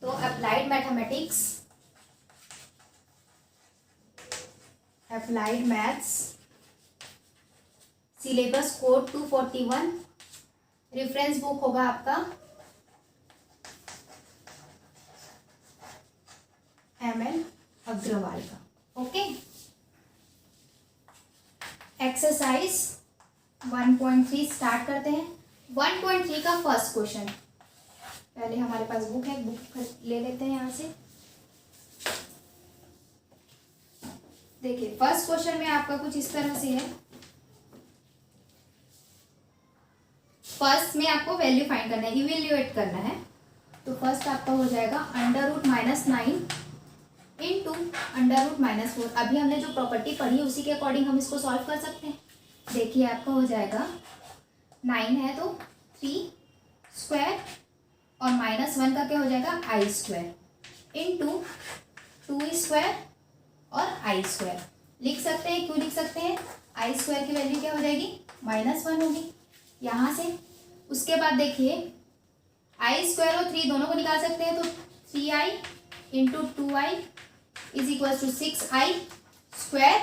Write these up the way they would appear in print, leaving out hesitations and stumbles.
तो applied mathematics, applied maths syllabus code 241, reference book होगा आपका ML अग्रवाल का। ओके, एक्सरसाइज 1.3 स्टार्ट करते हैं। 1.3 का फर्स्ट क्वेश्चन, पहले हमारे पास बुक है, बुक ले लेते हैं यहाँ से। देखिए फर्स्ट क्वेश्चन में आपका कुछ इस तरह से है। फर्स्ट में आपको वैल्यू फाइंड करना है, इवेल्युएट करना है। तो फर्स्ट आपका हो जाएगा √-9 इंटू √-4। अभी हमने जो प्रॉपर्टी पढ़ी है उसी के अकॉर्डिंग हम इसको सॉल्व कर सकते हैं। देखिए आपका हो जाएगा 9 है तो 3 स्क्वायर और -1 का क्या हो जाएगा i स्क्वायर इंटू 2 स्क्वायर और i स्क्वायर। लिख सकते हैं, क्यों लिख सकते हैं, i स्क्वायर की वैल्यू क्या हो जाएगी -1 होगी यहाँ से। उसके बाद देखिए i स्क्वायर और 3 दोनों को निकाल सकते हैं, तो 3i into 2i is equal to 6i square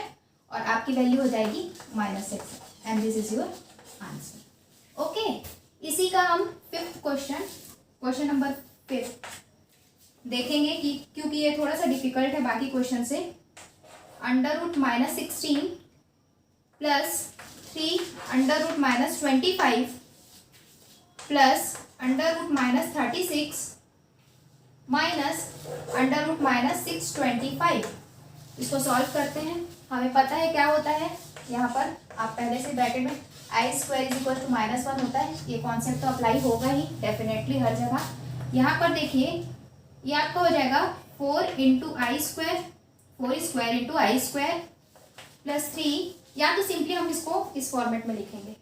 और आपकी वैल्यू हो जाएगी -6 and this is your answer. Okay, इसी का हम फिफ्थ क्वेश्चन नंबर 5 देखेंगे कि क्योंकि ये थोड़ा सा डिफिकल्ट है बाकी क्वेश्चन से। √-16 प्लस 3 √-25 प्लस √-36 माइनस √-625। इसको सॉल्व करते हैं। हमें पता है क्या होता है, यहाँ पर आप पहले से ब्रैकेट में i square is equal to -1 होता है। ये कॉन्सेप्ट तो अप्लाई होगा ही डेफिनेटली हर जगह। यहाँ पर देखिए ये आपका हो जाएगा 4 इंटू आई स्क्वायर, 4 स्क्वायर इंटू आई स्क्वायर प्लस 3, या तो सिंपली हम इसको इस फॉर्मेट में लिखेंगे,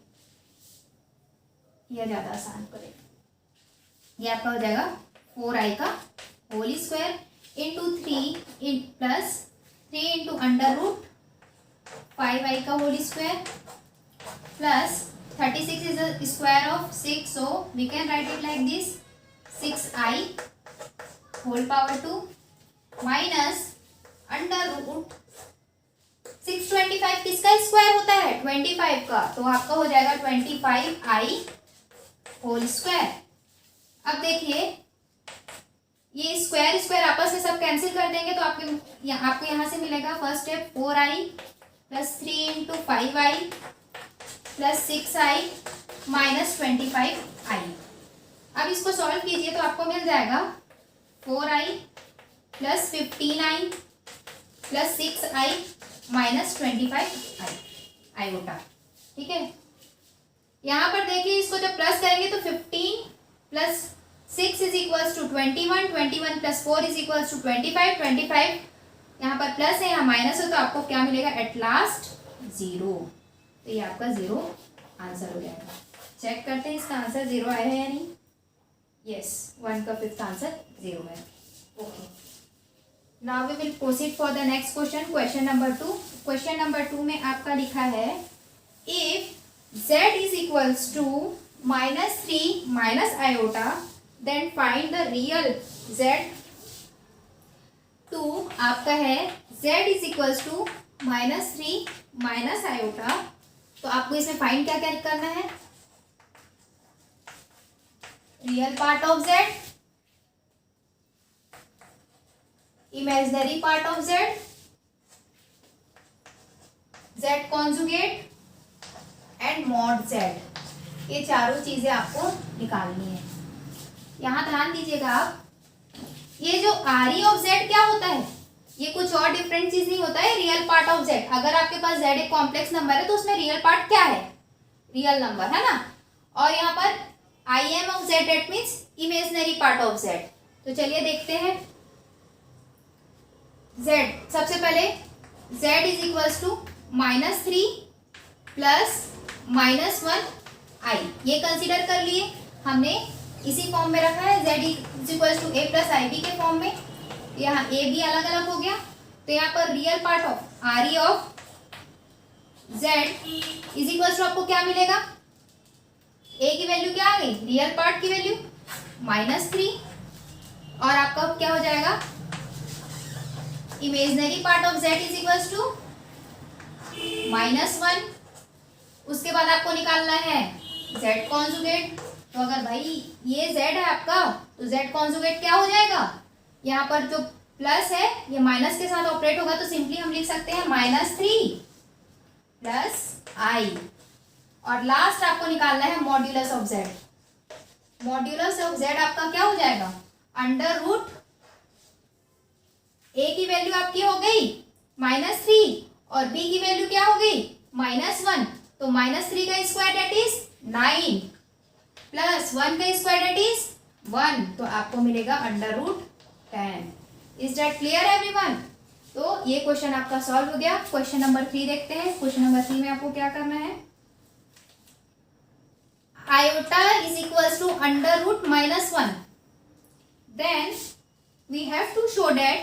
यह ज़्यादा आसान करेगा। ये आपका हो जाएगा 4i का whole square into 3 plus 3 into √5i का whole square plus 36 is the square of 6, so we can write it like this 6i whole power 2 minus √625 किसका स्क्वायर होता है 25 का, तो आपका हो जाएगा 25i होल स्क्वायर। अब देखिए ये स्क्वायर स्क्वायर आपस में सब कैंसिल कर देंगे तो आपको यहाँ से मिलेगा first step 4i plus 3 into 5i plus 6i minus 25i। अब इसको सॉल्व कीजिए तो आपको मिल जाएगा 4i plus 15i plus 6i minus 25i iota. ठीक है, यहाँ पर देखिए इसको जब प्लस करेंगे तो 15 plus 6 is equals to 21, 21 plus 4 is equals to 25, 25 यहाँ पर प्लस है यहाँ माइनस है तो आपको क्या मिलेगा एट लास्ट 0। तो ये आपका 0 आंसर हो जाएगा। चेक करते हैं इसका आंसर 0 आया है या नहीं। यस, 1 का फिफ्थ आंसर 0 है। Okay, now we will proceed for the next question, question number 2। Question number 2 में आपका लिखा है if z is equals to -3 minus iota then find the real z। 2 आपका है z is equals to -3 minus iota, तो आपको इसमें find क्या क्या करना है, real part of z, imaginary part of z, z conjugate and mod z। ये चारों चीजें आपको निकालनी है। यहां ध्यान दीजिएगा आप, ये जो RE ऑफ z क्या होता है, ये कुछ और डिफरेंट चीज नहीं होता है, रियल पार्ट ऑफ z। अगर आपके पास z एक कॉम्प्लेक्स नंबर है तो उसमें रियल पार्ट क्या है, रियल नंबर है ना। और यहाँ पर IM of z that means imaginary part of z। तो चलिए देखते हैं z। सबसे पहले z is equals to -3 plus -1i, ये कंसीडर कर लिए हमने, इसी फॉर्म में रखा है। z is equals to a plus ib के फॉर्म में, यहाँ a भी अलग अलग हो गया। तो यहाँ पर real part of RE of z is equals to आपको क्या मिलेगा, a की वैल्यू क्या आ गई, रियल पार्ट की वैल्यू -3 और आपका क्या हो जाएगा, imaginary part of z is equals to -1। उसके बाद आपको निकालना है z कॉन्जुगेट। तो अगर भाई ये z है आपका, तो z कॉन्जुगेट क्या हो जाएगा, यहाँ पर जो प्लस है ये माइनस के साथ ऑपरेट होगा, तो सिंपली हम लिख सकते हैं -3 + i। और लास्ट आपको निकालना है modulus of z। Modulus of z आपका क्या हो जाएगा, √, a की वैल्यू आपकी हो गई -3 और b की वैल्यू क्या हो गई -1। तो -3 का स्क्वायर दैट इज 9 प्लस 1 का स्क्वायर दैट इज 1, तो आपको मिलेगा √10। Is that clear everyone? तो ये क्वेश्चन आपका सॉल्व हो गया। क्वेश्चन नंबर 3 देखते हैं। क्वेश्चन नंबर 3 में आपको क्या करना है, iota is equals to √-1, then we have to show that,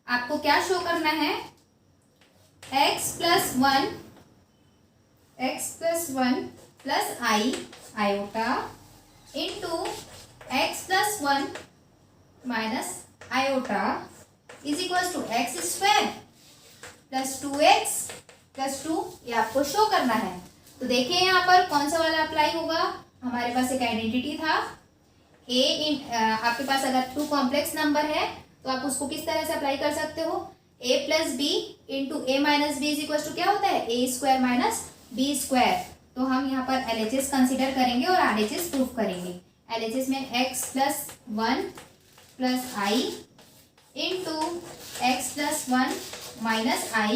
आपको क्या शो करना है, x + 1 plus i iota into x + 1 minus iota is equals to x² plus 2x plus 2, ये आपको शो करना है। तो देखिए यहाँ पर कौन सा वाला अप्लाई होगा, हमारे पास एक आइडेंटिटी था आपके पास अगर 2 कॉम्प्लेक्स नंबर है तो आप उसको किस तरह से अप्लाई कर सकते हो, a + b into a - b is equal to क्या होता है, a² - b²। तो हम यहाँ पर LHS कंसीडर करेंगे और RHS प्रूफ करेंगे। LHS में x + 1 plus i into x + 1 minus i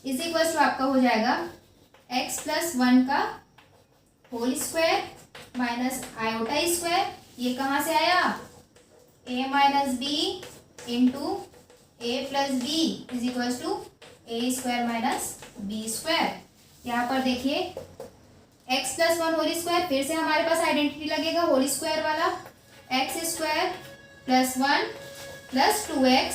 is equal to आपका हो जाएगा x + 1 का होल स्क्वायर माइनस i²। ये कहाँ से आया, a - b into a + b is equal to a² - b²। यहाँ पर देखिए x + 1 होल स्क्वायर, फिर से हमारे पास आइडेंटिटी लगेगा होल स्क्वायर वाला, x² + 1 + 2x,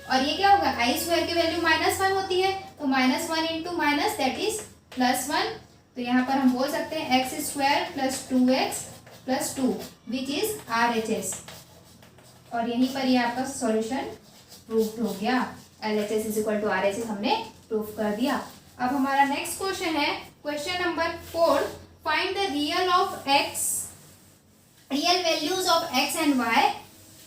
और ये क्या होगा, i² की वैल्यू -1 होती है, तो -1 इंटू माइनस दैट इज +1। तो यहाँ पर हम बोल सकते हैं x² + 2x + 2 which is RHS, और यहीं पर ये आपका सॉल्यूशन प्रूव्ड हो गया। LHS is equal to RHS हमने प्रूफ कर दिया। अब हमारा नेक्स्ट क्वेश्चन है question number 4, find the real values of x and y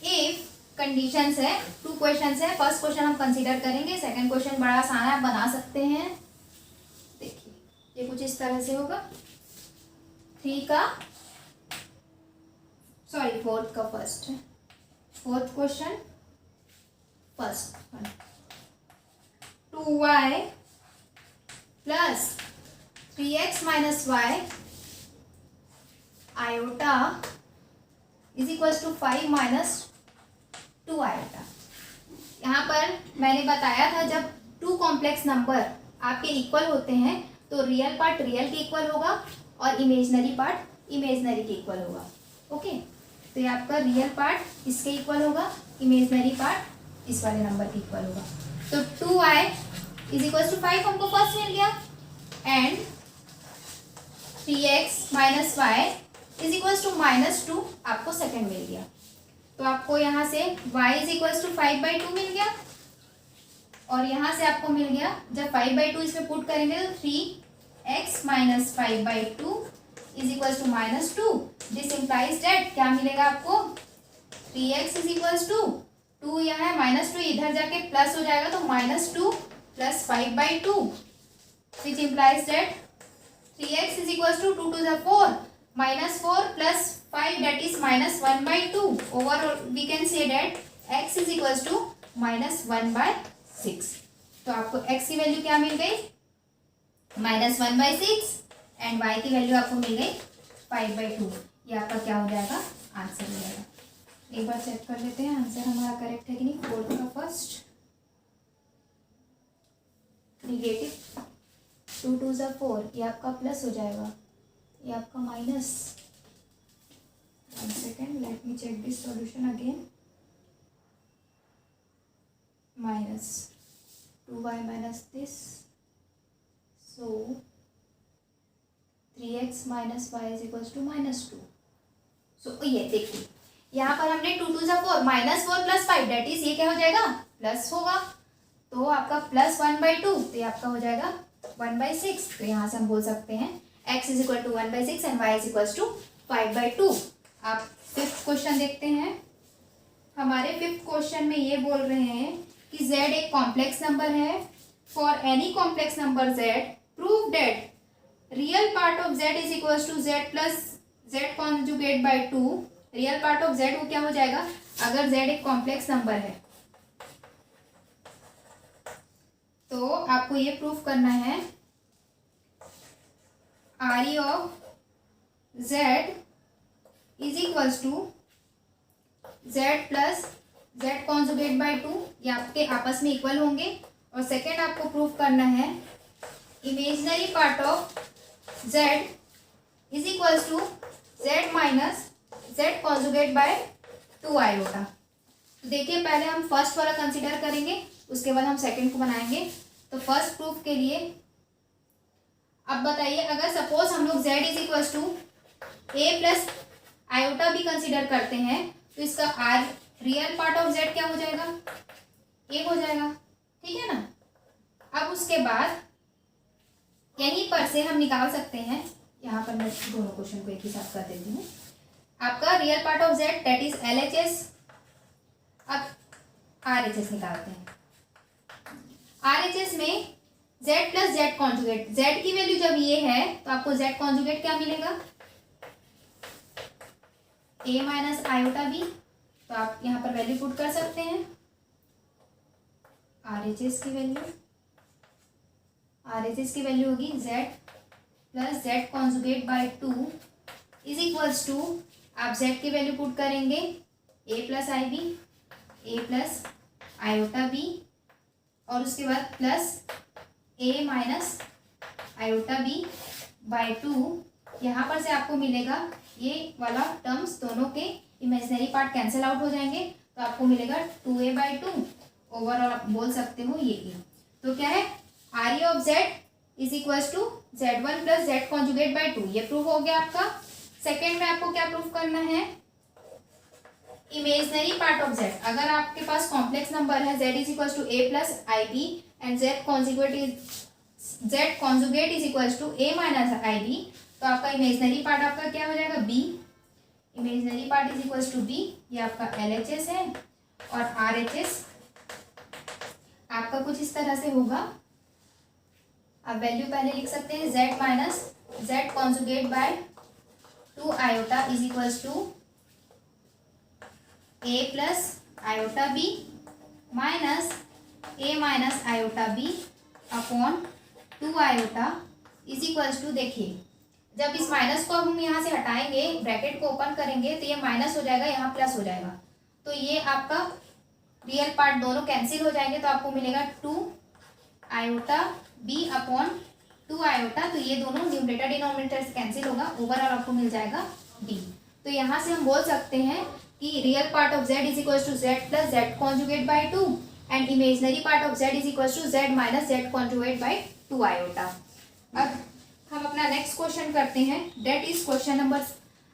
if conditions है। 2 क्वेश्चंस है, फर्स्ट क्वेश्चन हम कंसीडर करेंगे, सेकंड क्वेश्चन बड़ा आसान है, आप बना सकते हैं। देखिए ये कुछ इस तरह से होगा, 4th का फर्स्ट है, 4th question first 2y plus 3x - y iota is equal to 5 - 2 iota। यहाँ पर मैंने बताया था जब 2 कॉम्प्लेक्स नंबर आपके इक्वल होते हैं तो रियल पार्ट रियल के इक्वल होगा और इमेजनरी पार्ट इमेजनरी के इक्वल होगा। ओके, तो ये आपका रियल पार्ट इसके इक्वल होगा, इमेजनरी पार्ट इस वाले नंबर के इक्वल होगा। तो 2i इज इक्वल टू 5 हमको फर्स्ट मिल गया, and 3x - y is equal to -2 आपको सेकंड मिल गया। तो आपको यहाँ से y इज इक्वल टू 5/2 मिल गया, और यहाँ से आपको मिल गया, जब 5/2 इसमें पुट करेंगे तो 3x - 5/2 is equal to -2। This implies that क्या मिलेगा आपको, 3x इज इक्वल टू 2, यहाँ है -2, इधर जाके प्लस हो जाएगा, तो -2 + 5/2 which implies that 3x is equal to 2 × 4 -4 + 5 that is -1/2। Overall we can say that x is equals to -1/6। तो आपको x की वैल्यू क्या मिल गई, -1/6, एंड y की वैल्यू आपको मिल गई 5/2। ये आपका क्या हो जाएगा, आंसर हो जाएगा। एक बार चेक कर लेते हैं आंसर हमारा करेक्ट है कि नहीं। 4th का फर्स्ट निगेटिव 2 × 4, ये आपका प्लस हो जाएगा, ये आपका minus. 1 second, let me check this solution again। -2y minus this, so 3x - y is equals to -2। so ये देखिए यहाँ पर हमने 2 2 4 -4 + 5 दैट इज ये क्या हो जाएगा प्लस होगा, तो आपका +1/2, तो ये आपका हो जाएगा 1/6। तो यहाँ से हम बोल सकते हैं x = 1/6 एंड y = 5/2। आप 5th क्वेश्चन देखते हैं। हमारे 5th क्वेश्चन में ये बोल रहे हैं कि z एक कॉम्प्लेक्स नंबर है। For any complex number z prove that real part of z = z + z conjugate by 2। Real part of z वो क्या हो जाएगा, अगर z एक कॉम्प्लेक्स नंबर है तो आपको ये प्रूफ करना है RE of z = z + z conjugate by 2, ये आपके आपस में इक्वल होंगे। और सेकेंड आपको प्रूफ करना है imaginary part of z = z - z conjugate by 2 iota. तो देखिए पहले हम फर्स्ट वाला कंसीडर करेंगे, उसके बाद हम सेकंड को बनाएंगे। तो फर्स्ट प्रूफ के लिए अब बताइए, अगर सपोज हम लोग z = a + आयोटा भी कंसीडर करते हैं तो इसका r real part of z क्या हो जाएगा, a हो जाएगा, ठीक है ना। अब उसके बाद यहीं पर से हम निकाल सकते हैं, यहाँ पर मैं दोनों क्वेश्चन को एक ही साथ कर देती हूँ। आपका real part of z that is LHS। अब RHS निकालते हैं। RHS में z + z कॉन्जुगेट, z की वैल्यू जब ये है तो आपको z कॉन्जुगेट क्या मिलेगा, a - आयोटा b। तो आप यहाँ पर वैल्यू पुट कर सकते हैं। RHS की वैल्यू होगी z + z कॉन्जुगेट बाय 2 = आप z की वैल्यू पुट करेंगे a + IB, a + iota b, और उसके बाद plus a - iota b by 2। यहाँ पर से आपको मिलेगा ये वाला टर्म्स, दोनों के इमेजिनरी पार्ट कैंसिल आउट हो जाएंगे, तो आपको मिलेगा 2a/2। ओवरऑल आप बोल सकते हो ये तो क्या है, RE of z = z1 + z conjugate by 2। ये प्रूफ हो गया आपका। सेकेंड में आपको क्या प्रूफ करना है, इमेजिनरी पार्ट ऑफ z। अगर आपके पास कॉम्प्लेक्स नंबर है z = a + IB and z conjugate = a - IB, तो आपका इमेजिनरी पार्ट आपका क्या हो जाएगा b। इमेजिनरी पार्ट = b, ये आपका LHS है। और RHS आपका कुछ इस तरह से होगा, आप वैल्यू पहले लिख सकते हैं z - z conjugate by 2 iota = a + iota b minus a - iota b upon 2 iota = देखिए जब इस माइनस को हम यहाँ से हटाएंगे, ब्रैकेट को ओपन करेंगे तो ये माइनस हो जाएगा, यहाँ प्लस हो जाएगा, तो ये आपका रियल पार्ट दोनों कैंसिल हो जाएंगे, तो आपको मिलेगा 2 आयोटा b अपॉन 2 आयोटा। तो ये दोनों न्यूमरेटर डिनोमिनेटर से कैंसिल होगा, ओवरऑल आपको मिल जाएगा b। तो यहाँ से हम बोल सकते हैं कि real part of z = z + z conjugate by 2 and imaginary part of z = z - z conjugate by 2 iota. अब हम अपना नेक्स्ट क्वेश्चन करते हैं, दैट इज क्वेश्चन नंबर।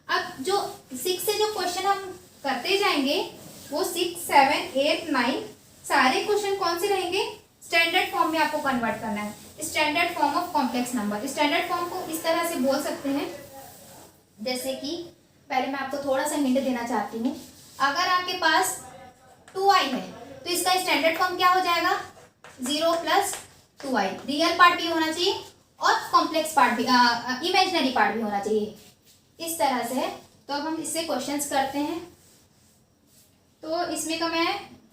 अब जो 6 से जो क्वेश्चन हम करते जाएंगे वो 6, 7, 8, 9 सारे क्वेश्चन कौन से रहेंगे, स्टैंडर्ड फॉर्म में आपको कन्वर्ट करना है, standard form of complex number. Standard form को इस तरह से बोल सकते हैं, जैसे कि पहले मैं आपको थोड़ा सा हिंट देना चाहती हूँ। अगर आपके पास 2i है तो इसका स्टैंडर्ड फॉर्म क्या हो जाएगा, 0 + 2i। रियल पार्ट भी होना चाहिए और कॉम्प्लेक्स पार्ट भी, इमेजिनरी पार्ट भी होना चाहिए, इस तरह से है। तो अब हम इससे क्वेश्चंस करते हैं। तो इसमें का मैं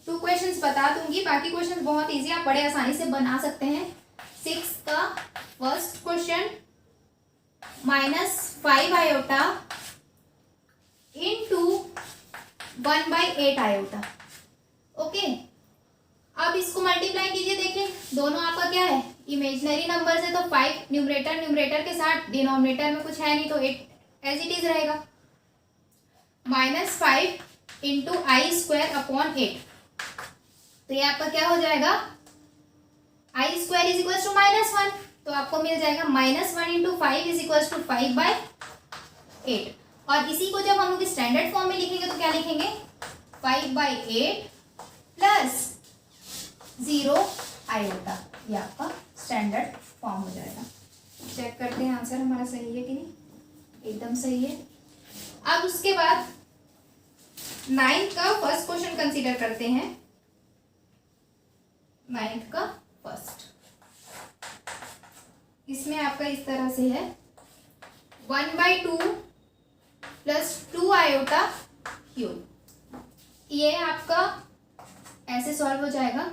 2 क्वेश्चंस बता दूंगी, बाकी क्वेश्चंस बहुत इजी, आप बड़े आसानी से बना सकते हैं। 6 का first question, -5 iota into 1/8 iota. Okay, अब इसको मल्टीप्लाई कीजिए, देखिए दोनों आपका क्या है, इमेजिनरी नंबर है, तो 5 न्यूमरेटर के साथ, डिनोमिनेटर में कुछ है नहीं तो 8 एज इट इज रहेगा। -5 × i² अपॉन 8, तो ये आपका क्या हो जाएगा, i² = -1, तो आपको मिल जाएगा -1 × 5 = 5/8। और इसी को जब हम लोग स्टैंडर्ड फॉर्म में लिखेंगे तो क्या लिखेंगे, 5/8 प्लस 0 आयोटा, ये आपका स्टैंडर्ड फॉर्म हो जाएगा। चेक करते हैं आंसर हमारा सही है कि नहीं, एकदम सही है। अब उसके बाद 9th का फर्स्ट क्वेश्चन कंसीडर करते हैं। 9th का फर्स्ट, इसमें आपका इस तरह से है 1/2 प्लस 2 आयोटा क्यूब। ये आपका ऐसे सॉल्व हो जाएगा।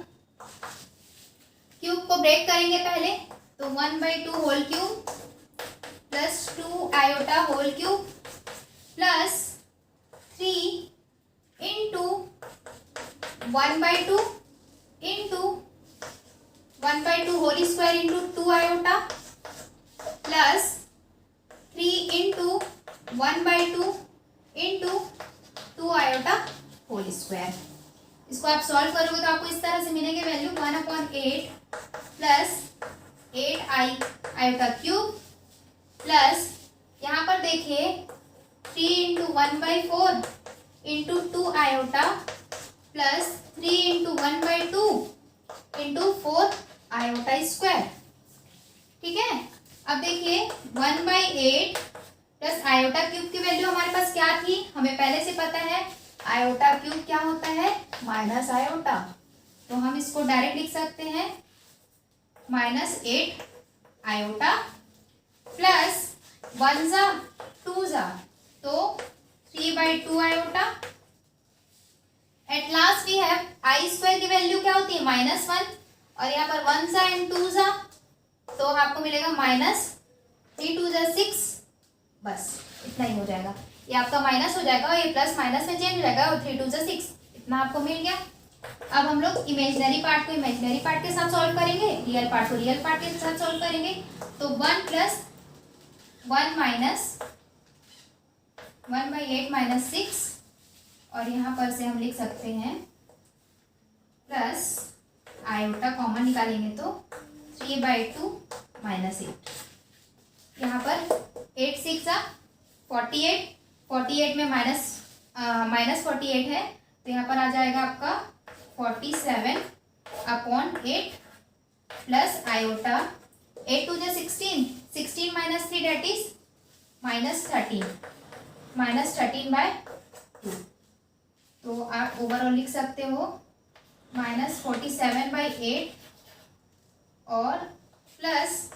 क्यूब को ब्रेक करेंगे पहले, तो 1/2 whole cube plus 2 iota whole cube plus 3 into 1/2 into 1/2 whole square into 2 iota plus 3 into 1/2 into 2 iota whole square. इसको आप सॉल्व करोगे तो आपको इस तरह से मिलेंगे value 1/8 plus 8 iota cube plus यहाँ पर देखिए 3 into 1/4 into 2 iota plus 3 into 1/2 into 4 iota square. ठीक है, अब देखिए 1/8 प्लस आयोटा क्यूब की वैल्यू हमारे पास क्या थी, हमें पहले से पता है आयोटा क्यूब क्या होता है, माइनस आयोटा। तो हम इसको डायरेक्ट लिख सकते हैं -8 आयोटा प्लस 1 जा 2 जा तो 3/2 iota. At last we have i square की वैल्यू क्या होती है, -1, और यहाँ पर 1 जा एंड 2 जा तो आपको मिलेगा -3 2 जा 6, बस इतना ही हो जाएगा। ये आपका माइनस हो जाएगा और ये प्लस माइनस में चेंज हो जाएगा और 3 2 जा 6, इतना आपको मिल गया। अब हम लोग इमेजिनरी पार्ट को इमेजिनरी पार्ट के साथ सॉल्व करेंगे, रियल पार्ट को रियल पार्ट के साथ सॉल्व करेंगे। तो 1 प्लस 1 माइनस 1/8 माइनस 6, और यहाँ पर से हम लिख सकते हैं प्लस आयोटा कॉमन निकालेंगे तो 3/2 माइनस 8। यहाँ पर 8 6 48, 48 में -48 है तो यहाँ पर आ जाएगा आपका 47/8 प्लस आयोटा 8 2 जा 16, 16 माइनस 3 डेट इज -13/2। तो आप ओवरऑल लिख सकते हो -47/8 और प्लस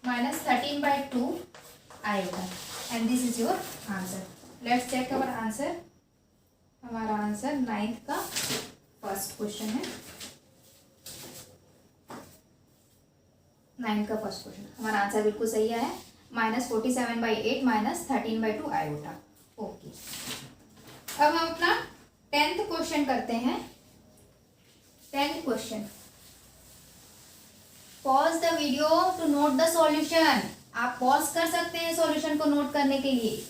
-13/2 आएगा, and this is your answer. Let's check our answer. हमारा आंसर 9th का फर्स्ट क्वेश्चन है। 9th का फर्स्ट क्वेश्चन हमारा आंसर बिल्कुल सही है, -47/8 -13/2 आयोटा। ओके, अब हम अपना 10th क्वेश्चन करते हैं। 10th question, pause the video to note the solution. आप पॉज कर सकते हैं सॉल्यूशन को नोट करने के लिए।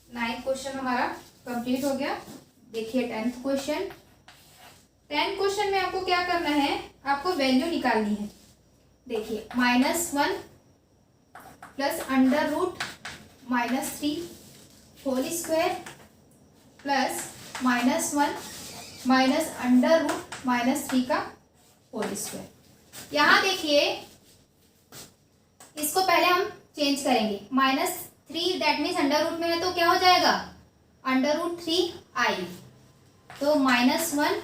9th क्वेश्चन हमारा कंप्लीट हो गया। देखिए 10th क्वेश्चन। 10th क्वेश्चन में आपको क्या करना है, आपको वैल्यू निकालनी है। देखिए -1 plus √-3 whole square plus -1 minus √-3 का होल स्क्वायर। यहाँ देखिए इसको पहले हम चेंज करेंगे, -3 दैट मीन्स अंडर रूट में है तो क्या हो जाएगा √3i। तो -1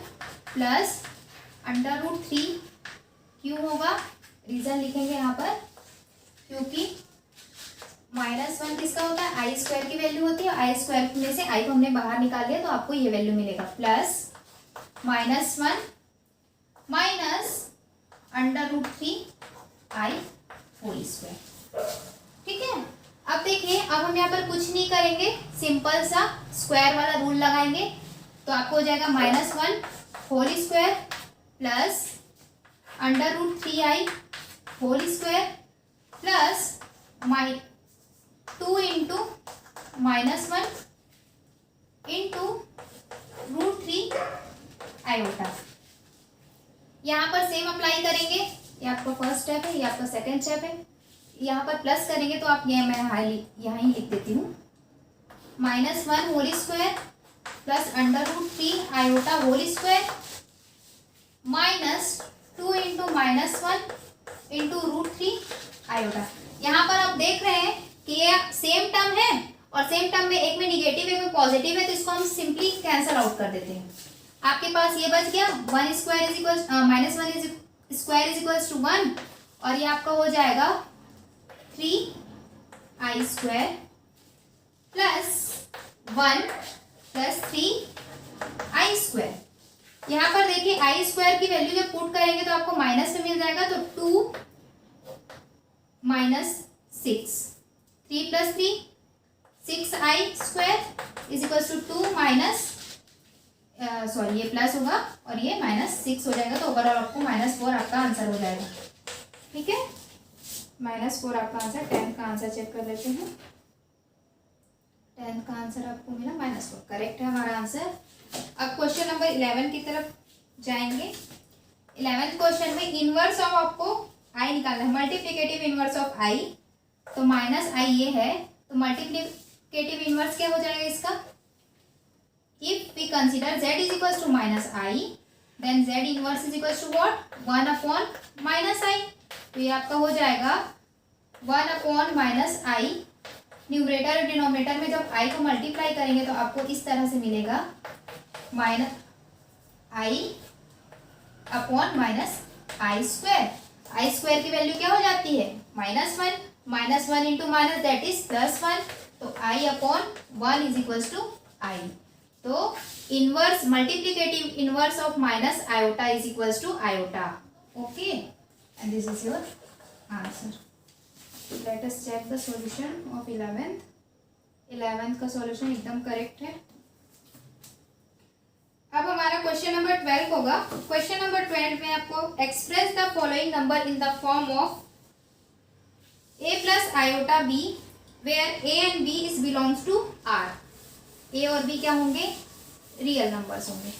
प्लस √3 क्यों होगा, रीजन लिखेंगे यहाँ पर, क्योंकि -1 किसका होता है, आई स्क्वायर की वैल्यू होती है। आई स्क्वायर में से आई को हमने बाहर निकाल लिया तो आपको ये वैल्यू मिलेगा, plus -1 minus √3i whole square. ठीक है, अब देखिए अब हम यहाँ पर कुछ नहीं करेंगे, सिंपल सा स्क्वायर वाला रूल लगाएंगे। तो आपको हो जाएगा -1 whole square plus √3i whole square plus 2 into -1 into √3 iota. यहाँ पर सेम अप्लाई करेंगे, ये आपका फर्स्ट स्टेप है, ये आपका सेकेंड स्टेप है। यहाँ पर प्लस करेंगे तो आप ये मैं यहाँ ही लिख देती हूँ, -1 whole square plus √3 iota whole square -2 into -1 into √3 iota. यहाँ पर आप देख रहे हैं कि ये सेम टर्म है और सेम टर्म में एक में निगेटिव एक में पॉजिटिव है, तो इसको हम सिंपली कैंसिल आउट कर देते हैं। आपके पास ये बच गया -1 स्क्वायर इज इक्वल टू 1 और ये आपका हो जाएगा 3i square plus 1 plus 3i square. यहाँ पर देखिए i स्क्वायर की वैल्यू जब पुट करेंगे तो आपको माइनस में मिल जाएगा, तो 2 - 6 3 plus 3 6i square is equal to 2 minus sorry ये प्लस होगा और ये -6 हो जाएगा, तो ओवरऑल आपको -4 आपका आंसर हो जाएगा। ठीक है, -4 आपका आंसर। 10th का आंसर चेक कर लेते हैं। 10th का आंसर आपको मिला -4, करेक्ट है हमारा आंसर। अब क्वेश्चन नंबर 11 की तरफ जाएंगे। 11th क्वेश्चन में इनवर्स ऑफ आपको i निकालना है, मल्टीप्लिकेटिव इनवर्स ऑफ i। तो -i ये है, तो मल्टीप्लिकेटिव इनवर्स क्या हो जाएगा इसका? If we consider z is equals to -i, then z inverse is equals to what? 1/-i। तो ये आपका हो जाएगा 1/-i। न्यूमरेटर और डिनोमिनेटर में जब i को मल्टीप्लाई करेंगे तो आपको इस तरह से मिलेगा -i/-i स्क्वायर। i स्क्वायर की वैल्यू क्या हो जाती है? -1 -1 इंटू माइनस दैट इज +1, तो i/1 is equals to i। तो inverse multiplicative inverse of minus iota is equals to iota. Okay, and this is your answer. Let us check the solution of 11th का solution एकदम correct है। अब हमारा question number 12 होगा। Question number 12 में आपको express the following number in the form of a plus iota b where a and b is belongs to r। A और B क्या होंगे? रियल नंबर्स होंगे।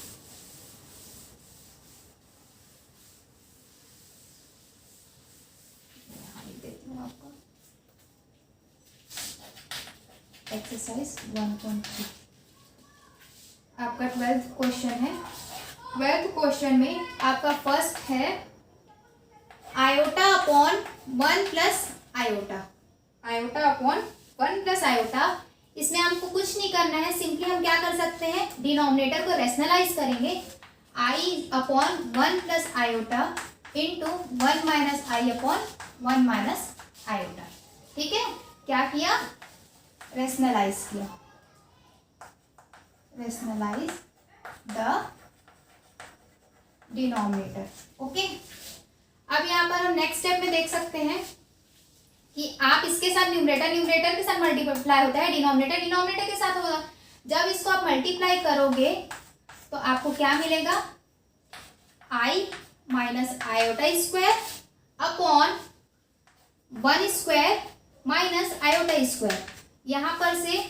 देती हूँ आपको एक्सरसाइज 1.3 आपका 12th क्वेश्चन है। 12th क्वेश्चन में आपका फर्स्ट है iota upon 1 plus iota. Iota upon 1 plus iota, इसमें हमको कुछ नहीं करना है, सिंपली हम क्या कर सकते हैं, डिनोमिनेटर को रैशनलाइज करेंगे। i/1 plus iota into 1 minus i/1 minus iota. ठीक है, क्या किया? रैशनलाइज किया, रैशनलाइज द डिनोमिनेटर। ओके, अब यहाँ पर हम नेक्स्ट स्टेप में देख सकते हैं कि आप इसके साथ न्यूमरेटर के साथ मल्टीप्लाई होता है, डिनोमिनेटर के साथ होगा। जब इसको आप मल्टीप्लाई करोगे तो आपको क्या मिलेगा? i minus iota square upon 1 square minus iota square. यहाँ पर से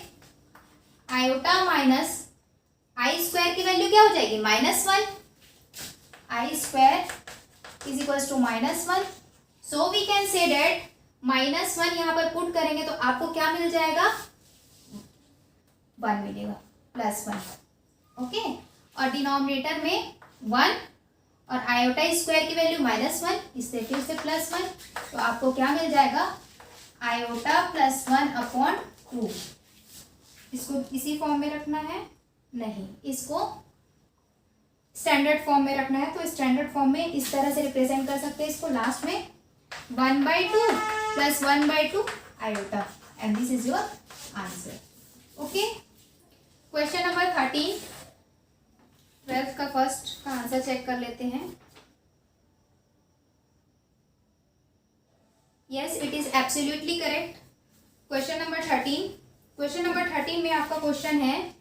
आयोटा माइनस आई स्क्वायर की वैल्यू क्या हो जाएगी? -1। I square is equals to -1। So we can say that -1 यहाँ पर पुट करेंगे तो आपको क्या मिल जाएगा? 1 मिलेगा, +1। ओके, और डिनोमिनेटर में 1 और आयोटा स्क्वायर की वैल्यू -1, इससे फिर से +1, तो आपको क्या मिल जाएगा? आयोटा +1/2। इसको इसी फॉर्म में रखना है? नहीं, इसको स्टैंडर्ड फॉर्म में रखना है। तो स्टैंडर्ड फॉर्म में इस तरह से रिप्रेजेंट कर सकते हैं इसको, लास्ट में 1/2 + 1/2 iota, and this is your answer. Okay, question number 13 12th का फर्स्ट का आंसर चेक कर लेते हैं। Yes, it is absolutely correct. Question number 13, question number 13 में आपका क्वेश्चन है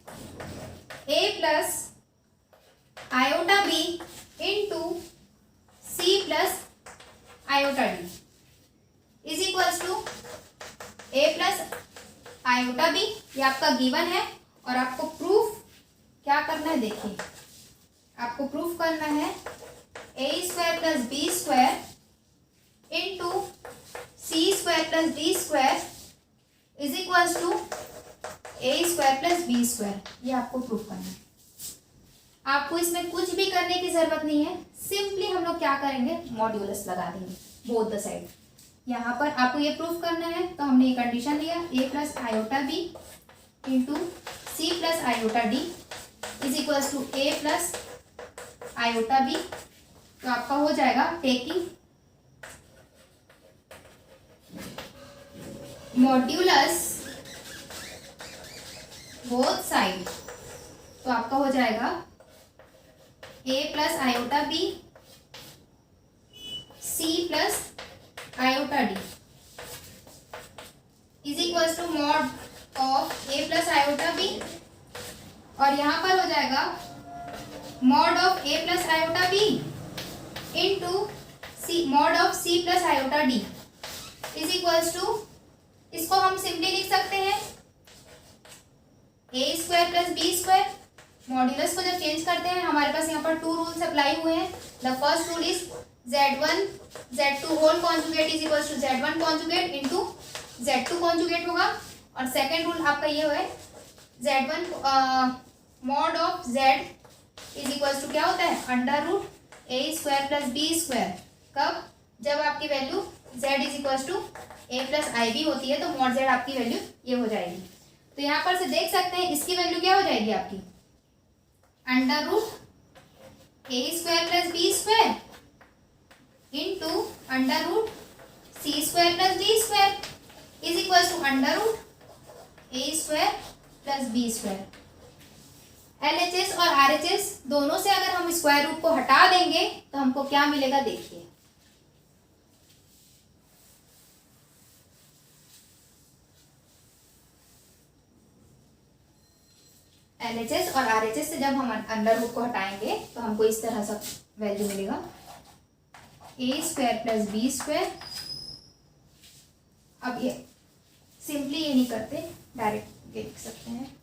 a plus iota b into c plus iota d is equals to a plus iota b। ये आपका गिवन है और आपको प्रूफ क्या करना है? देखिए, आपको प्रूफ करना है a² + b² into c² C square plus D square is equals to A square plus B square. ये आपको प्रूफ करना है। आपको इसमें कुछ भी करने की जरूरत नहीं है, सिंपली हम लोग क्या करेंगे, मॉड्यूलस लगा देंगे बोथ द साइड। यहाँ पर आपको ये प्रूफ करना है, तो हमने ये कंडीशन लिया A plus iota B into C plus iota D is equals to A plus iota B. तो आपका हो जाएगा टेकिंग मॉड्यूलस बोथ साइड, तो आपका हो जाएगा A plus iota B C plus iota D is equals to mod of A plus iota B, और यहां पर हो जाएगा mod of A plus iota B into C mod of C plus iota D is equals to, इसको हम simply लिख सकते हैं A square plus B square. Modulus को जब चेंज करते हैं हमारे पास यहाँ पर 2 रूल्स अप्लाई हुए हैं। The first rule is z1 z2 whole conjugate is equals to z1 conjugate into z2 conjugate होगा, और सेकेंड रूल आपका ये है z1 mod of z is equals to क्या होता है, under root A square plus B square. कब, जब आपकी value z is equals to A plus i B होती है, तो मॉड z आपकी वैल्यू ये हो जाएगी। तो यहाँ पर से देख सकते हैं इसकी वैल्यू क्या हो जाएगी आपकी, under root A square plus B square into under root C square plus D square is equal to under root A square plus B square. LHS और RHS दोनों से अगर हम स्क्वायर रूट को हटा देंगे तो हमको क्या मिलेगा, देखिए LHS और RHS से जब हम अंडर रूट को हटाएंगे तो हमको इस तरह सा वैल्यू मिलेगा ए स्क्वायर प्लस बी स्क्वायर। अब ये सिंपली ये नहीं करते, डायरेक्ट लिख सकते हैं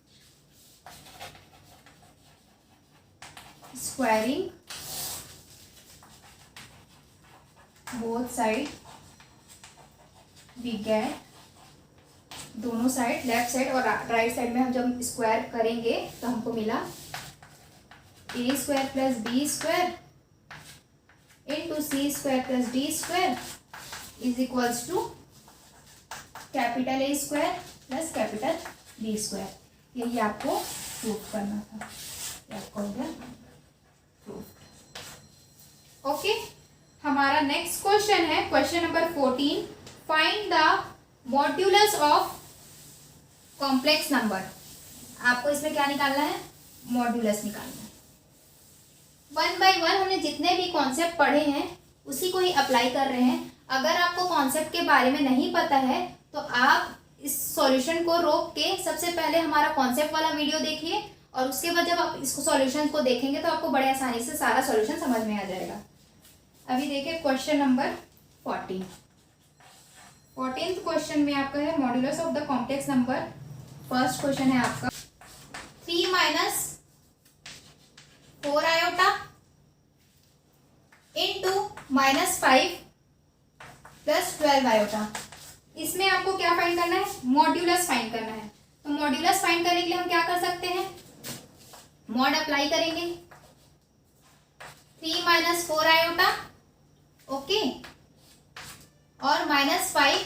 squaring both side we get, दोनों साइड लेफ्ट साइड और राइट साइड में हम जब स्क्वायर करेंगे तो हमको मिला A square plus B square into C square plus D square is equals to capital A square plus capital B square. यही आपको प्रूफ करना था, ये आपको हो गया प्रूफ। ओके, हमारा नेक्स्ट क्वेश्चन है question number 14, find the modulus of complex number. आपको इसमें क्या निकालना है, मॉड्यूलस निकालना है। 1 बाय 1 हमने जितने भी कॉन्सेप्ट पढ़े हैं उसी को ही अप्लाई कर रहे हैं। अगर आपको कॉन्सेप्ट के बारे में नहीं पता है तो आप इस सॉल्यूशन को रोक के सबसे पहले हमारा कॉन्सेप्ट वाला वीडियो देखिए, और उसके बाद जब आप इसको सॉल्यूशन को देखेंगे तो आपको बड़े आसानी से सारा सॉल्यूशन समझ में आ जाएगा। अभी देखिए क्वेश्चन नंबर 14। 14th क्वेश्चन में आपका है modulus of the complex number. First question है आपका 3 minus 4 iota into -5 plus 12 iota. इसमें आपको क्या फाइंड करना है, मॉड्यूलस फाइंड करना है। तो मॉड्यूलस फाइंड करने के लिए हम क्या कर सकते हैं, मॉड अप्लाई करेंगे 3 माइनस 4 आयोटा, ओके, और -5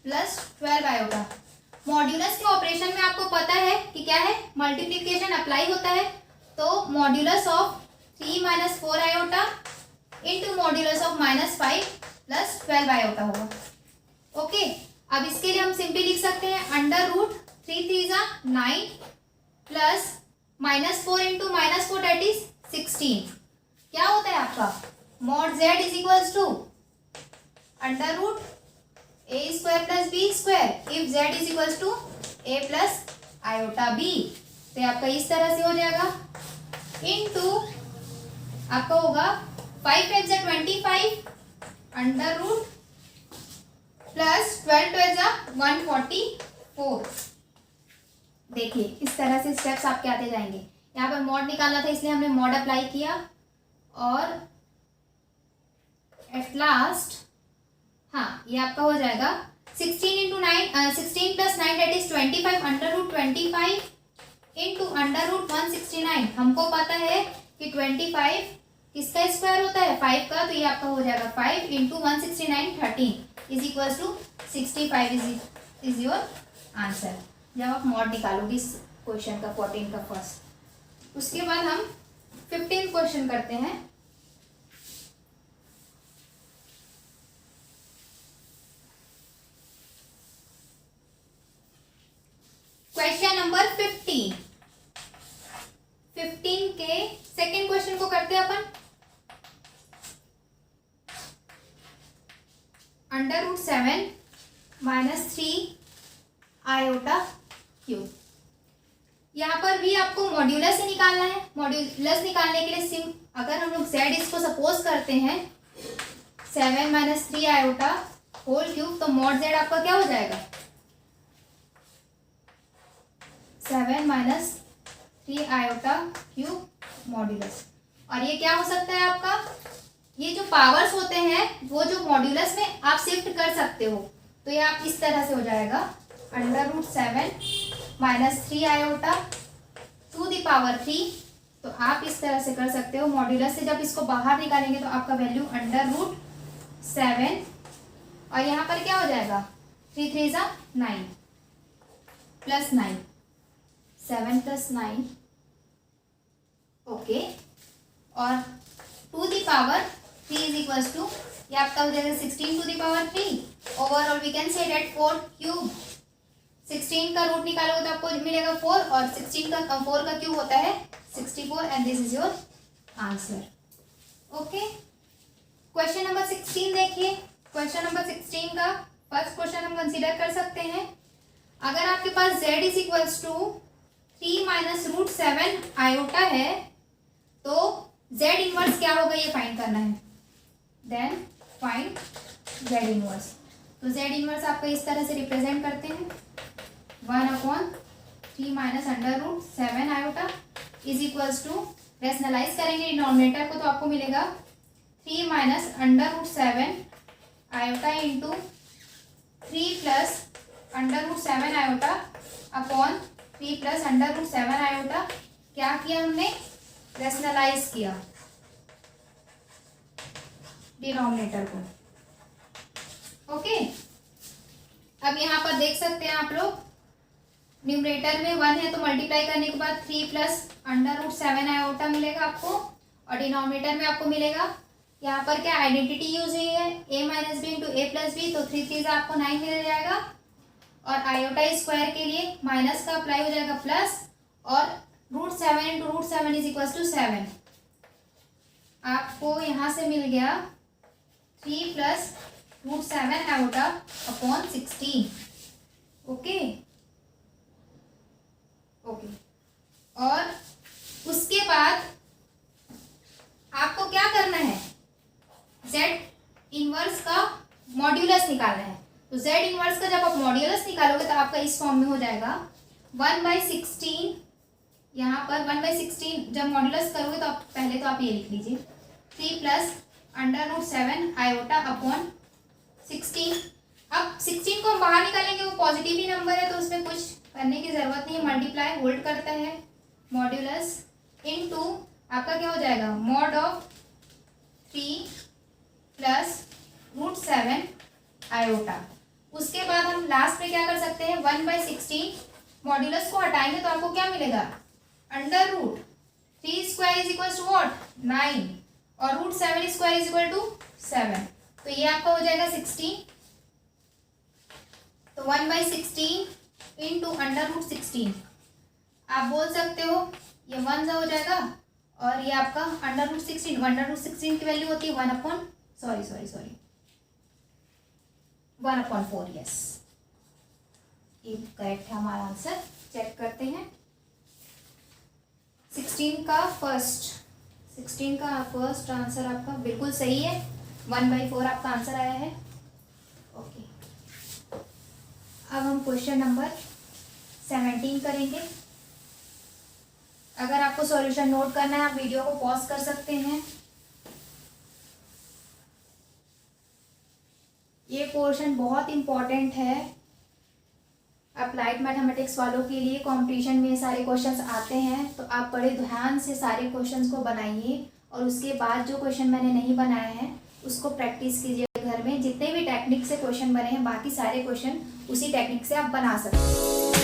प्लस 12 आयोटा। मॉड्यूलस के ऑपरेशन में आपको पता है कि क्या है, मल्टीप्लिकेशन अप्लाई होता है। तो modulus of 3 minus 4 iota into modulus of -5 plus 12 iota होगा, ओके। अब इसके लिए हम सिंपली लिख सकते हैं under root 3 3 9 plus -4 into -4 that is 16। क्या होता है आपका mod z is equals to under root a square plus b square if z is equals to a plus iota b। तो आपका इस तरह से हो जाएगा इनटू आपका होगा 5 5 जा 25 अंडर रूट प्लस 12 12 जा 144। देखिए इस तरह से स्टेप्स आपके आते जाएंगे। यहाँ पर मॉड निकालना था इसलिए हमने मॉड अप्लाई किया और एट लास्ट हाँ, ये आपका हो जाएगा 16 plus 9 that is 25 under root 25 into under root 169। हमको पता है कि 25 किसका स्क्वायर होता है, 5 का, तो ये आपका हो जाएगा 5 into 169 13 is equal to 65 is your answer. जब आप मॉड निकालोगे इस क्वेश्चन का 14 का फर्स्ट। उसके बाद हम 15 क्वेश्चन करते हैं। क्वेश्चन नंबर 15 के सेकेंड क्वेश्चन को करते हैं अपन। Under root 7 minus 3 iota cube. यहाँ पर भी आपको मॉड्यूलस ही निकालना है। मॉड्यूलस निकालने के लिए अगर हम लोग जेड इसको सपोज करते हैं 7 माइनस 3 आयोटा होल क्यूब, तो मॉड जेड आपका क्या हो जाएगा 7 माइनस 3 आयोटा क्यूब मॉड्यूलस। और ये क्या हो सकता है आपका, ये जो पावर्स होते हैं वो जो मॉड्यूलस में आप शिफ्ट कर सकते हो, तो ये आप इस तरह से हो जाएगा under root 7 minus 3 iota to the power 3। तो आप इस तरह से कर सकते हो। मॉड्यूलस से जब इसको बाहर निकालेंगे तो आपका वैल्यू अंडर रूट 7 और यहाँ पर क्या हो जाएगा 3 3 जा 9 प्लस 9 7 प्लस 9 ओके, और to the power 3 is equal to ये आपका हो जाएगा 16 to the power 3। Overall we can say that 4 cube. 16 का रूट निकालोगे तो आपको मिलेगा 4 और 16 का 4 का क्यूब होता है 64 and this is your answer. Okay, question number 16 देखिए। क्वेश्चन नंबर 16 का फर्स्ट क्वेश्चन हम कंसीडर कर सकते हैं। अगर आपके पास z is equals to 3 minus root 7 iota है तो z इनवर्स क्या होगा ये फाइंड करना है। Then find z inverse. तो z इनवर्स आपको इस तरह से रिप्रेजेंट करते हैं 1/3 minus under root 7 iota is equals to, rationalise करेंगे डिनोमिनेटर को तो आपको मिलेगा 3 minus under root 7 iota into 3 plus under root 7 iota upon 3 plus under root 7 iota. क्या किया हमने, रेशनलाइज किया डिनोमिनेटर को। ओके, अब यहाँ पर देख सकते हैं आप लोग न्यूमरेटर में 1 है तो मल्टीप्लाई करने के बाद 3 प्लस अंडर रूट 7 आयोटा मिलेगा आपको, और डिनोमिनेटर में आपको मिलेगा यहाँ पर क्या आइडेंटिटी यूज हुई है a minus B into A plus B, तो 3 3 आपको 9 मिल जाएगा, और आयोटा स्क्वायर के लिए माइनस का अप्लाई हो जाएगा प्लस, और root 7 into root 7 is equal to 7। आपको यहाँ से मिल गया 3 plus root 7 iota upon 16। Okay okay, और उसके बाद आपको क्या करना है, z इनवर्स का मॉड्यूलस निकालना है। तो z इनवर्स का जब आप मॉड्यूलस निकालोगे तो आपका इस फॉर्म में हो जाएगा 1/16। यहाँ पर 1/16 जब मॉड्यूलस करोगे तो आप पहले तो आप ये लिख लीजिए 3 plus under root 7 iota upon 16। अब 16 को हम बाहर निकालेंगे, वो पॉजिटिव ही नंबर है तो उसमें कुछ करने की जरूरत नहीं है, मल्टीप्लाई होल्ड करता है मॉड्यूलस इनटू आपका क्या हो जाएगा mod of 3 plus root 7 iota. उसके बाद हम लास्ट में क्या कर सकते हैं 1/16 मॉड्यूलस को हटाएंगे तो आपको क्या मिलेगा under root 3 square is equal to what 9 और root 7 square is equal to 7। तो ये आपका हो जाएगा 16। तो 1/16 इंटू अंडर रूट 16 आप बोल सकते हो ये 1 हो जाएगा, और ये आपका अंडर रूट 16 की वैल्यू होती है 1/4। यस, ये करेक्ट है हमारा आंसर। चेक करते हैं 16 का फर्स्ट आंसर आपका बिल्कुल सही है, 1/4 आपका आंसर आया है। ओके, अब हम क्वेश्चन नंबर 17 करेंगे। अगर आपको सॉल्यूशन नोट करना है आप वीडियो को पॉज कर सकते हैं। ये पोर्शन बहुत इम्पॉर्टेंट है अप्लाइड मैथमेटिक्स वालों के लिए। कंपटीशन में सारे क्वेश्चंस आते हैं, तो आप बड़े ध्यान से सारे क्वेश्चंस को बनाइए और उसके बाद जो क्वेश्चन मैंने नहीं बनाए हैं उसको प्रैक्टिस कीजिए घर में। जितने भी टेक्निक से क्वेश्चन बने हैं बाकी सारे क्वेश्चन उसी टेक्निक से आप बना सकते हैं।